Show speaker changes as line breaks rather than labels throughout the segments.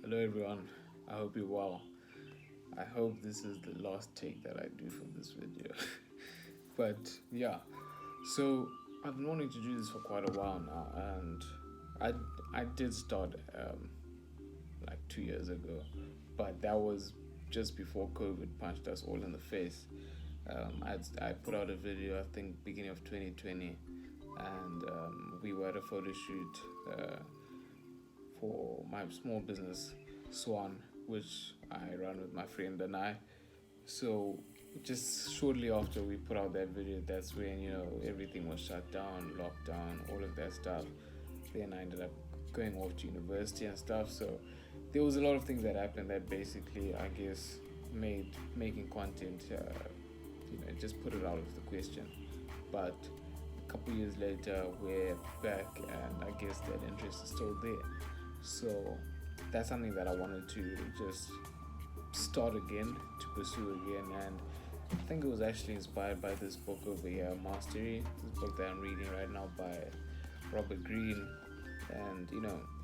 Hello everyone, I hope you're well. I hope this is the last take that I do for this video. But yeah, so I've been wanting to do this for quite a while now, and I did start like 2 years ago, but that was just before COVID punched us all in the face. I put out a video, I think, beginning of 2020, and we were at a photo shoot for my small business, Swan, which I run with my friend and I. So just shortly after we put out that video, that's when everything was shut down, lockdown, all of that stuff. Then I ended up going off to university and stuff. So there was a lot of things that happened that basically, I guess, made making content, just put it out of the question. But a couple years later, we're back, and I guess that interest is still there. So that's something that I wanted to just start again, to pursue again. And I think it was actually inspired by this book over here, Mastery, this book that I'm reading right now by Robert Greene. And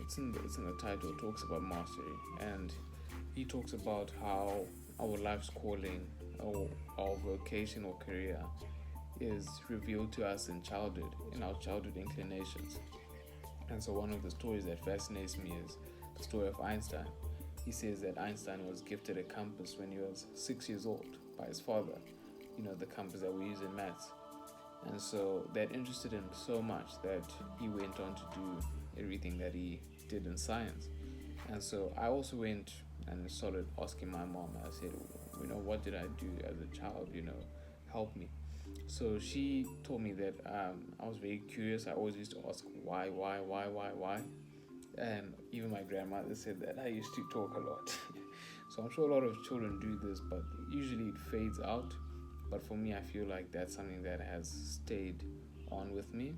it's in the title. It talks about mastery, and he talks about how our life's calling, our vocation or career, is revealed to us in childhood, in our childhood inclinations. And so one of the stories that fascinates me is the story of Einstein. He says that Einstein was gifted a compass when he was 6 years old by his father, the compass that we use in maths. And so that interested him so much that he went on to do everything that he did in science. And so I also went and started asking my mom. I said, what did I do as a child? Help me. So she told me that I was very curious. I always used to ask why. And even my grandmother said that I used to talk a lot. So I'm sure a lot of children do this, but usually it fades out. But for me, I feel like that's something that has stayed on with me.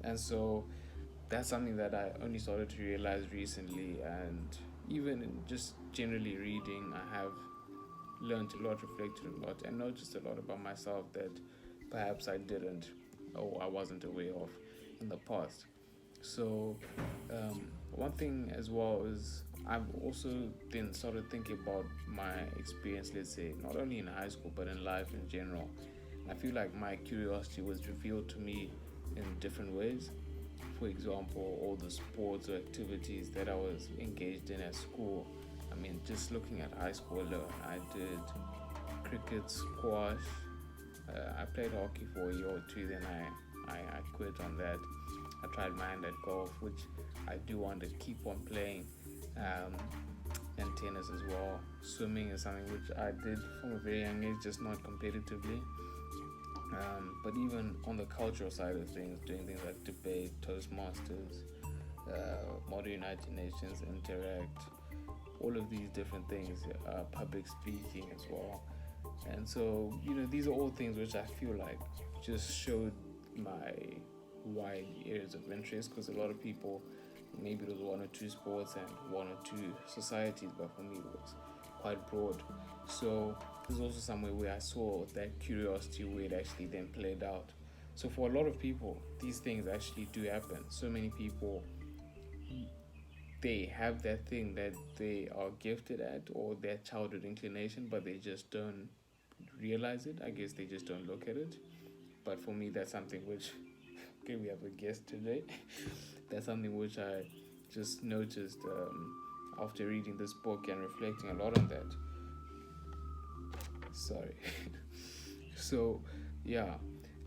And so that's something that I only started to realize recently. And even in just generally reading, I have learned a lot, reflected a lot, and noticed a lot about myself that perhaps I didn't, or I wasn't aware of in the past. So one thing as well is I've also then started thinking about my experience, let's say, not only in high school, but in life in general. I feel like my curiosity was revealed to me in different ways. For example, all the sports or activities that I was engaged in at school. I mean, just looking at high school alone, I did cricket, squash. I played hockey for a year or two, then I quit on that. I tried my hand at golf, which I do want to keep on playing, and tennis as well. Swimming is something which I did from a very young age, just not competitively. But even on the cultural side of things, doing things like debate, Toastmasters, Modern United Nations, Interact, all of these different things, public speaking as well. And so, these are all things which I feel like just showed my wide areas of interest, because a lot of people, maybe it was one or two sports and one or two societies, but for me it was quite broad. So there's also somewhere where I saw that curiosity where it actually then played out. So for a lot of people, these things actually do happen. So many people, they have that thing that they are gifted at, or their childhood inclination, but they just don't realize it. I guess they just don't look at it. But for me, that's something which, okay, we have a guest today. That's something which I just noticed after reading this book and reflecting a lot on that. Sorry. So, yeah.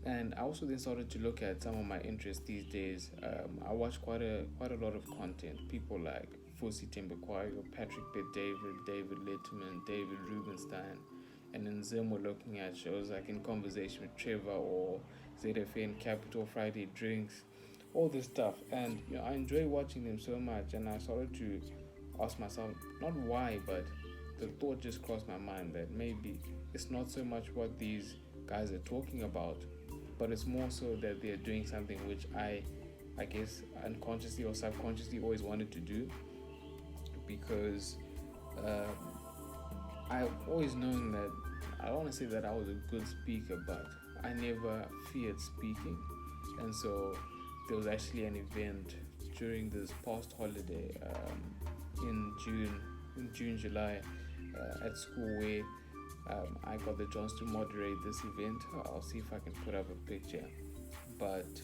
And I also then started to look at some of my interests these days. I watch quite a lot of content. People like Fosi Tembekwayo, Patrick Bet-David, David Letterman, David Rubenstein. And in Zim, we're looking at shows like In Conversation with Trevor or ZFN Capital Friday Drinks, all this stuff. And I enjoy watching them so much. And I started to ask myself, not why, but the thought just crossed my mind that maybe it's not so much what these guys are talking about, but it's more so that they're doing something which I guess unconsciously or subconsciously always wanted to do, because I've always known that, I don't want to say that I was a good speaker, but I never feared speaking. And so there was actually an event during this past holiday in June, July, at school where I got the chance to moderate this event. I'll see if I can put up a picture. But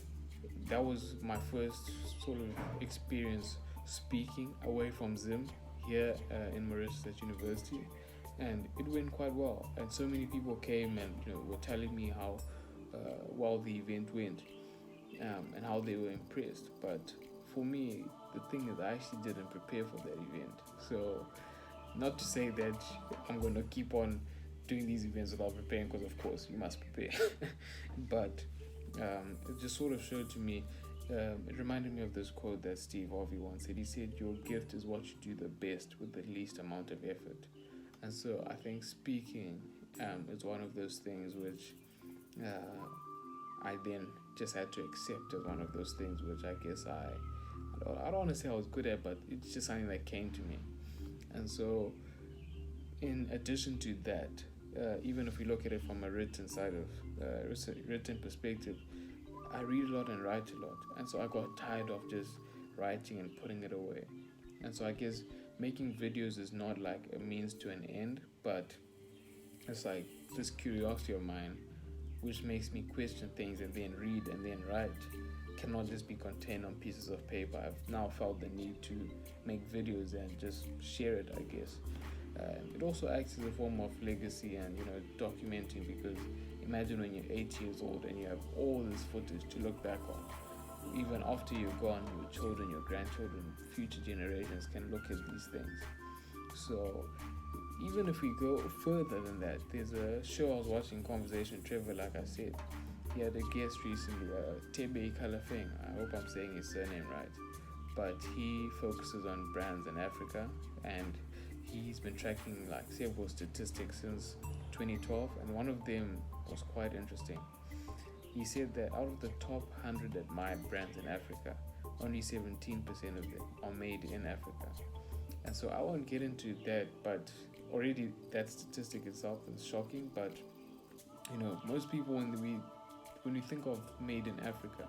that was my first sort of experience speaking away from Zim here in Mauritius University, and it went quite well. And so many people came and were telling me how well the event went, and how they were impressed. But for me, the thing is, I actually didn't prepare for that event. So, not to say that I'm going to keep on doing these events without preparing, because of course you must prepare. But it just sort of showed to me, it reminded me of this quote that Steve Harvey once said. He said, "Your gift is what you do the best with the least amount of effort." And so I think speaking is one of those things which I then just had to accept as one of those things which I guess I don't want to say I was good at, but it's just something that came to me. And so in addition to that, even if we look at it from a written side of written perspective, I read a lot and write a lot, and so I got tired of just writing and putting it away. And so I guess making videos is not like a means to an end, but it's like this curiosity of mine which makes me question things and then read and then write. Cannot just be contained on pieces of paper. I've now felt the need to make videos and just share it, I guess. It also acts as a form of legacy and documenting, because imagine when you're 8 years old and you have all this footage to look back on. Even after you're gone, your children, your grandchildren, future generations can look at these things. So even if we go further than that, there's a show I was watching, Conversation Trevor, like I said. He had a guest recently, Tebe Kalafeng. I hope I'm saying his surname right. But he focuses on brands in Africa, and he's been tracking like several statistics since 2012, and one of them was quite interesting. He said that out of the top 100 admired brands in Africa, only 17% of them are made in Africa. And so I won't get into that, but already that statistic itself is shocking. But most people, when we think of made in Africa,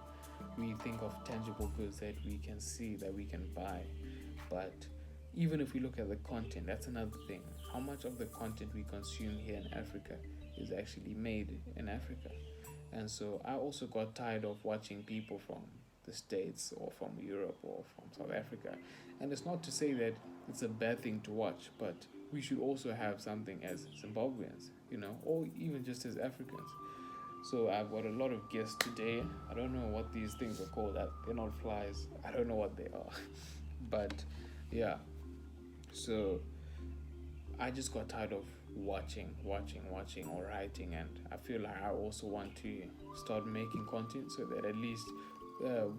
we think of tangible goods that we can see, that we can buy. But even if we look at the content, that's another thing. How much of the content we consume here in Africa is actually made in Africa? And so I also got tired of watching people from the States or from Europe or from South Africa. And it's not to say that it's a bad thing to watch, but we should also have something as Zimbabweans, or even just as Africans. So I've got a lot of guests today. I don't know what these things are called. They're not flies. I don't know what they are. But yeah. So I just got tired of watching or writing, and I feel like I also want to start making content so that at least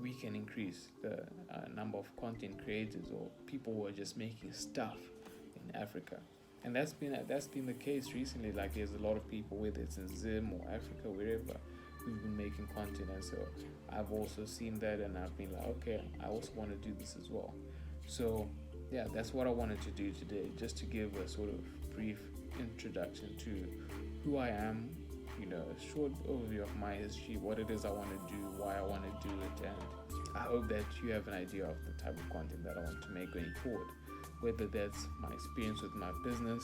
we can increase the number of content creators or people who are just making stuff in Africa. And that's been the case recently. Like there's a lot of people, whether it's in Zim or Africa, wherever, who've been making content, and so I've also seen that, and I've been like, okay, I also want to do this as well. So yeah, that's what I wanted to do today, just to give a sort of brief introduction to who I am, a short overview of my history, what it is I want to do, why I want to do it, and I hope that you have an idea of the type of content that I want to make going forward, whether that's my experience with my business,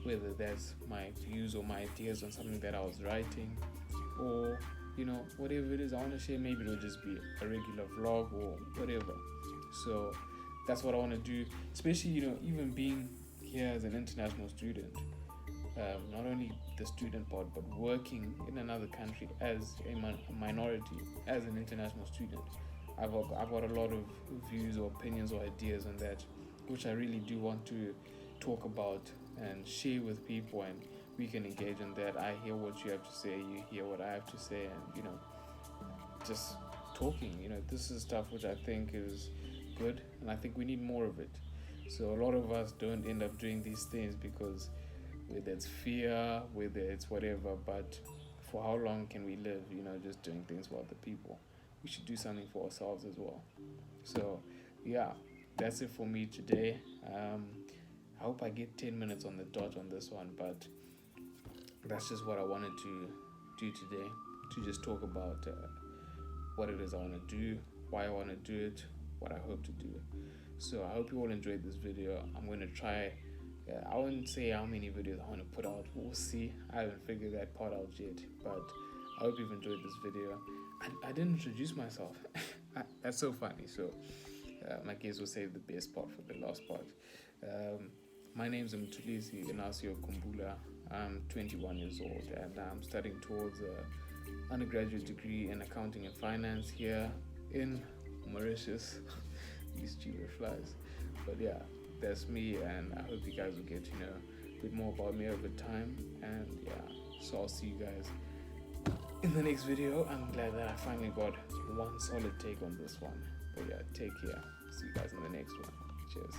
whether that's my views or my ideas on something that I was writing, or whatever it is I want to share. Maybe it'll just be a regular vlog or whatever. So that's what I want to do, especially even being here as an international student, not only the student part, but working in another country as a minority, as an international student. I've got a lot of views or opinions or ideas on that, which I really do want to talk about and share with people, and we can engage in that. I hear what you have to say, you hear what I have to say, and just talking. This is stuff which I think is good, and I think we need more of it. So a lot of us don't end up doing these things because whether it's fear, whether it's whatever, but for how long can we live, just doing things for other people? We should do something for ourselves as well. So yeah, that's it for me today. I hope I get 10 minutes on the dot on this one, but that's just what I wanted to do today, to just talk about what it is I want to do, why I want to do it, what I hope to do. So I hope you all enjoyed this video. I'm going to try, I wouldn't say how many videos I want to put out. We'll see. I haven't figured that part out yet. But I hope you've enjoyed this video. I didn't introduce myself. That's so funny. So my kids will save the best part for the last part. My name's Mthulisi Khumbula. I'm 21 years old and I'm studying towards an undergraduate degree in accounting and finance here in Mauritius. These stupid flies. But yeah, that's me, and I hope you guys will get to know a bit more about me over time. And yeah, so I'll see you guys in the next video. I'm glad that I finally got one solid take on this one. But yeah, take care. See you guys in the next one. Cheers.